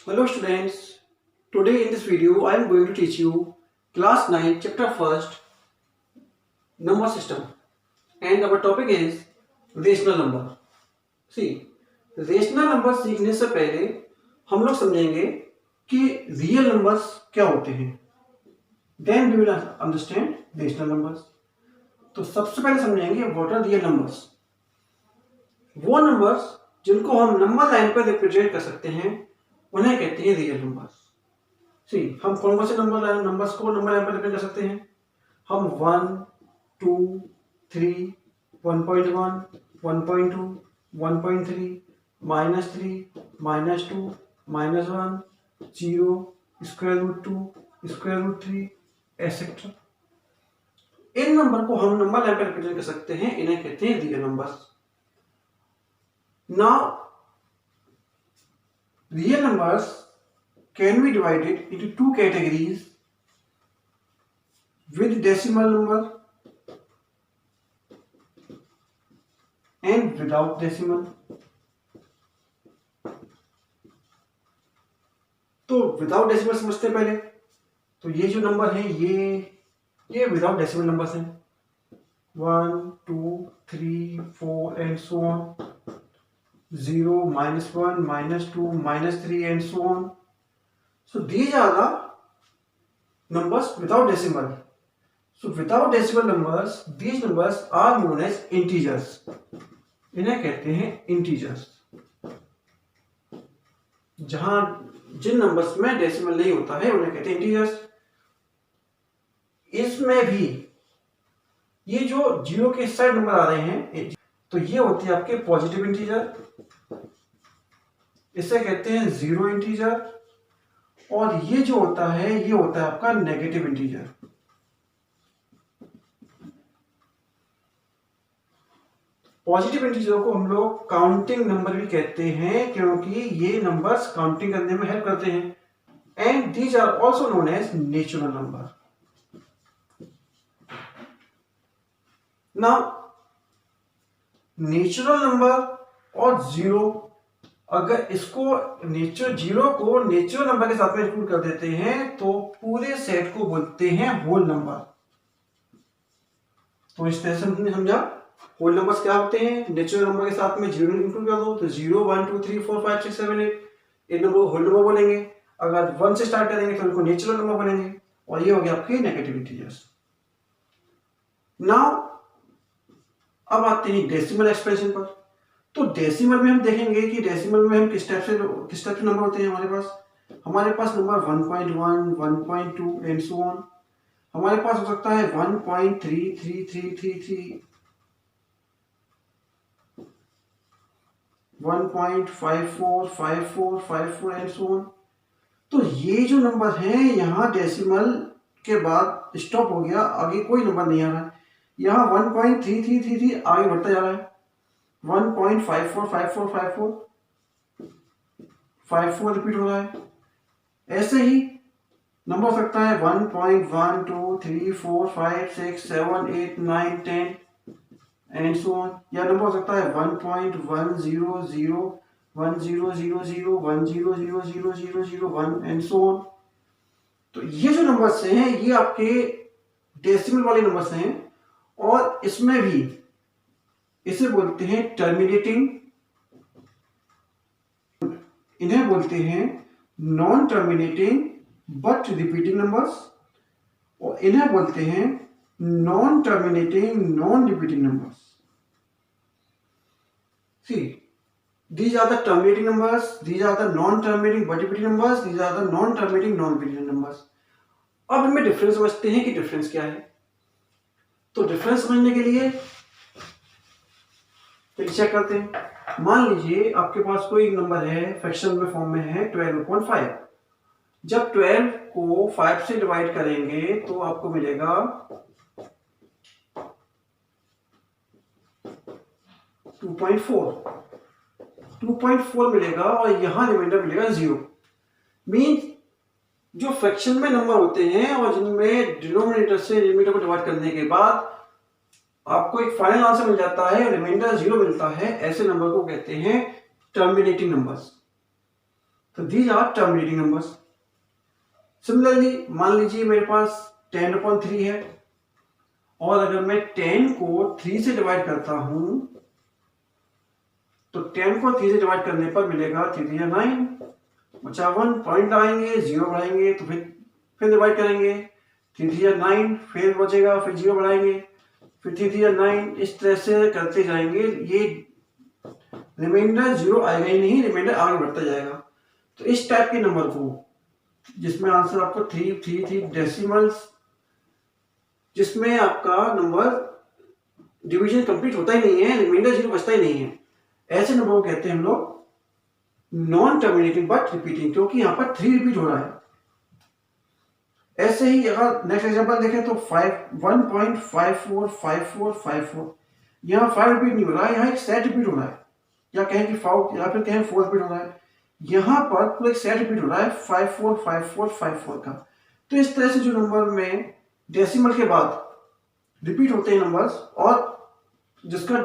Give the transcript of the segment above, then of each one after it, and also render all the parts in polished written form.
Hello students, today in this video I am going to teach you class 9 chapter 1st number system and our topic is rational number. See, rational number सीखने से पहले हम लोग समझेंगे कि real numbers क्या होते हैं, then we will understand rational numbers. तो सबसे पहले समझेंगे व्हाट आर रियल नंबर्स. वो नंबर्स जिनको हम नंबर लाइन पर रिप्रेजेंट कर सकते हैं उन्हें कहते हैं रियल नंबर्स. सी, हम कौन से नंबर्स को नंबर लाइन पर रिप्रेजेंट कर सकते हैं. हम 1, 2, 3, 1.1, 1.2, 1.3, -3, -2, -1, 0, √2, √3 एसेट्रा. इन नंबर को हम नंबर लाइन पर रिप्रेजेंट कर सकते हैं, इन्हें कहते हैं real numbers. Now, real numbers can be divided into two categories: with decimal number and without decimal. तो विदाउट डेसिमल समझते हैं पहले. तो ये जो नंबर है ये विदाउट डेसिमल नंबर्स हैं. 1, 2, 3, 4 and so on. 0, -1, -2, -3 and so on. So these are the numbers without decimal. So without decimal numbers, these numbers are known as integers. इन्हें कहते हैं integers. जहां जिन नंबर्स में डेसिमल नहीं होता है उन्हें कहते हैं integers. इसमें भी ये जो जीरो के साइड नंबर आ रहे हैं तो ये होते हैं आपके पॉजिटिव इंटीजर, इसे कहते हैं जीरो इंटीजर. और ये जो होता है ये होता है आपका नेगेटिव इंटीजर. पॉजिटिव इंटीजर को हम लोग काउंटिंग नंबर भी कहते हैं क्योंकि ये नंबर्स काउंटिंग करने में हेल्प करते हैं. And these are also known as natural number. Now natural number और जीरो, अगर इसको जीरो को नेचुरल नंबर के साथ में इंक्लूड कर देते हैं तो पूरे सेट को बोलते हैं होल नंबर. तो इस तरह से हमने समझा होल नंबर्स क्या होते हैं. नेचुरल नंबर के साथ में जीरो इंक्लूड कर दो तो 0, 1, 2, 3, 4, 5, 6, 7, 8 इन नंबर को होल नंबर बोलेंगे. अगर 1 से स्टार्ट करेंगे तो इनको नेचुरल नंबर बोलेंगे. और ये हो गया आपके नेगेटिव इंटीजर्स. नाउ अब आते हैं डेसिमल एक्सप्रेशन पर. तो डेसिमल में हम देखेंगे कि डेसिमल में हम किस टाइप से नंबर होते हैं. हमारे पास नंबर 1.1, 1.2 एंड सो ऑन. हमारे पास हो सकता है 1.333333, 1.545454 एंड सो ऑन. तो ये जो नंबर हैं यहाँ डेसिमल के बाद स्टॉप हो गया, आगे कोई नंबर नहीं आ रहा है. यहाँ 1.3333 आगे बढ़ता जा रहा है. 1.545454 रिपीट हो रहा है. ऐसे ही नंबर हो सकता है 1.1, 2, 3, 4, 5, 6, 7, 8, 9, 10 एंड सो ऑन. या नंबर हो सकता है 1.100, 10000001 एंड सो ऑन. तो ये जो नंबर्स हैं ये आपके डेसिमल वाले नंबर्स हैं. और इसमें भी इसे बोलते हैं टर्मिनेटिंग, इन्हें बोलते हैं non terminating but repeating numbers. और इन्हें बोलते हैं non terminating non repeating numbers. See, these are the terminating numbers, these are the non terminating but repeating numbers, these are the non terminating non repeating numbers. अब हमें difference समझते हैं कि difference क्या है. तो डिफरेंस समझने के लिए चेक करते हैं. मान लीजिए आपके पास कोई नंबर है, फ्रैक्शन में फॉर्म में है 12/5. जब 12 को 5 से डिवाइड करेंगे तो आपको मिलेगा 2.4 मिलेगा और यहां रिमाइंडर मिलेगा 0. मीन्स जो फ्रैक्शन में नंबर होते हैं और जिनमें डिनोमिनेटर से न्यूमरेटर को डिवाइड करने के बाद आपको एक फाइनल आंसर मिल जाता है, रिमाइंडर 0 मिलता है, ऐसे नंबर को कहते हैं टर्मिनेटिंग नंबर्स. तो these are terminating numbers. Similarly, मान लीजिए मेरे पास 10/3 है और अगर मैं 10 को 3 से डिवाइड करता हूं तो 10 को 3 से डिवाइड करने पर मिलेगा 3 3 9, बचा 1, पॉइंट आएंगे, 0 बढ़ाएंगे तो फिर डिवाइड करेंगे, 3 3 9, फिर बचेगा, फिर 0 बढ़ाएंगे, फिर 3 3 9, इस तरह से करते जाएंगे। ये रिमाइंडर 0 आएगा ही नहीं, रिमाइंडर आगे बढ़ता जाएगा। तो इस टाइप के नंबर को जिसमें आंसर आपको 3 डेसिमल्स, जिसमें आपका नंबर डिवीजन कंप्लीट होता ही नहीं है, रिमाइंडर 0 बचता ही नहीं है, ऐसे नंबर को कहते हैं हम लोग नॉन टर्मिनेटिंग बट रिपीटिंग, क्योंकि यहां पर 3 रिपीट हो रहा है। ऐसे ही अगर नेक्स्ट एग्जांपल देखें तो 1.545454, यहाँ 5 रिपीट नहीं हो रहा है, यहाँ एक सेट रिपीट हो रहा है, या कहें कि 4 या फिर कहें 4 रिपीट हो रहा है। यहाँ पर पूरा एक सेट रिपीट हो रहा है 545454 का। तो इस तरह से जो नंबर में डेसिमल के बाद रिपीट होते हैं नंबर्स और जिसका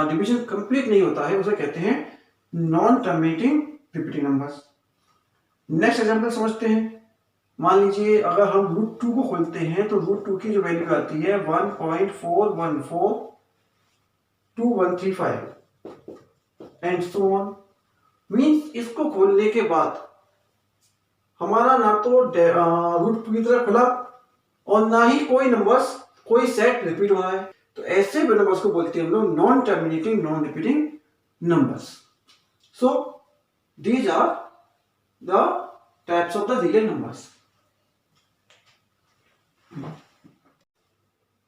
डिवीजन कंप्लीट नहीं होता है, उसे कहते हैं non terminating repeating numbers. Next example समझते हैं। मान लीजिए अगर हम √2 को खोलते हैं तो √2 की जो वैल्यू आती है 1.4142135 एंड सो ऑन। मीन्स इसको खोलने के बाद हमारा ना तो √2 की तरह खुला और ना ही कोई नंबर्स, कोई सेट रिपीट हो रहा है। तो ऐसे नंबर्स को बोलते हैं हम लोग non terminating non repeating numbers. So these are the types of the real numbers.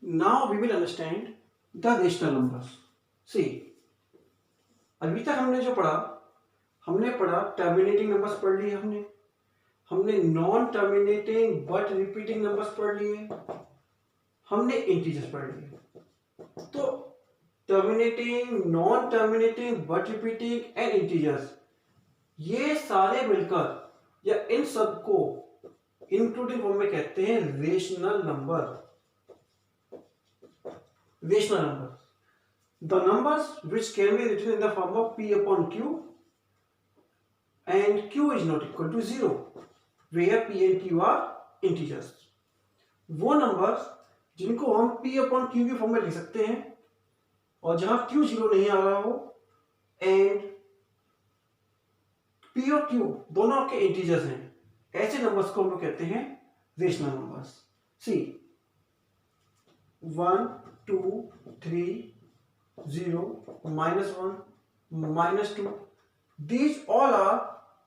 Now we will understand the rational numbers. See, अभी तक हमने जो पढ़ा, हमने पढ़ा टर्मिनेटिंग नंबर्स पढ़ लिए, हमने non terminating but repeating numbers पढ़ लिए, हमने इंटीजर्स पढ़ लिए। तो terminating, non terminating, but repeating and integers, ये सारे मिलकर या इन सबको इंक्लूडिंग फॉर्म में कहते हैं rational number. Rational number, the numbers which can be written in the form of p upon q and q is not equal to 0 where p and q are integers। वो numbers जिनको हम p upon q की form में लिख सकते हैं और जहां q 0 नहीं आ रहा हो एंड p और q दोनों आपके इंटीजर्स हैं, ऐसे नंबर्स को हम लोग कहते हैं rational numbers. C 1 2 3 0 -1 -2, these all are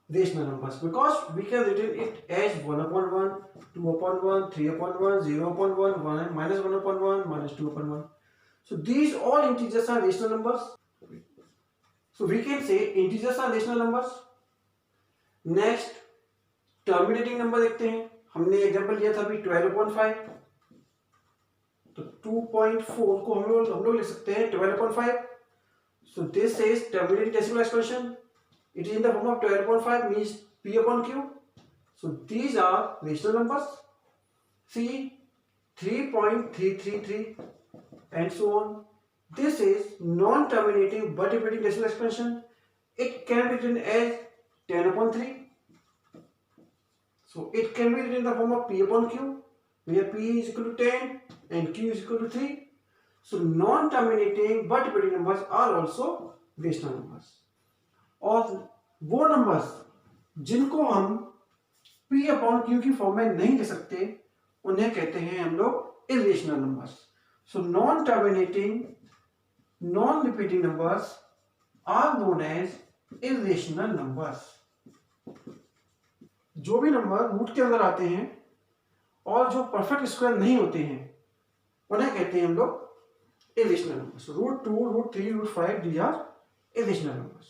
rational numbers because we can written it as 1/1, 2/1, 3/1, 0/1, 1 -1/1, -2/1. So these all integers are rational numbers. So we can say integers are rational numbers. Next, terminating number देखते हैं। हमने example लिया था अभी 12/5, तो 2.4 को हम लोग लिख सकते हैं 12/5। So this is terminating decimal expression, it is in the form of 12/5 means p upon q। So these are rational numbers. See 3.333 and so on, this is non terminating but repeating decimal expression, it can be written as 10/3। So it can be written in the form of p upon q, where p is equal to 10 and q is equal to 3. So non-terminating but repeating numbers are also rational numbers. और वो numbers जिनको हम p upon q की form में नहीं ले सकते, उन्हें कहते हैं हम लोग irrational numbers. So non-terminating, non-repeating numbers are known as irrational numbers. जो भी नंबर रूट के अंदर आते हैं और जो परफेक्ट स्क्वायर नहीं होते हैं, उन्हें कहते हैं हम लोग irrational numbers. √2, √3, √5 these are irrational numbers.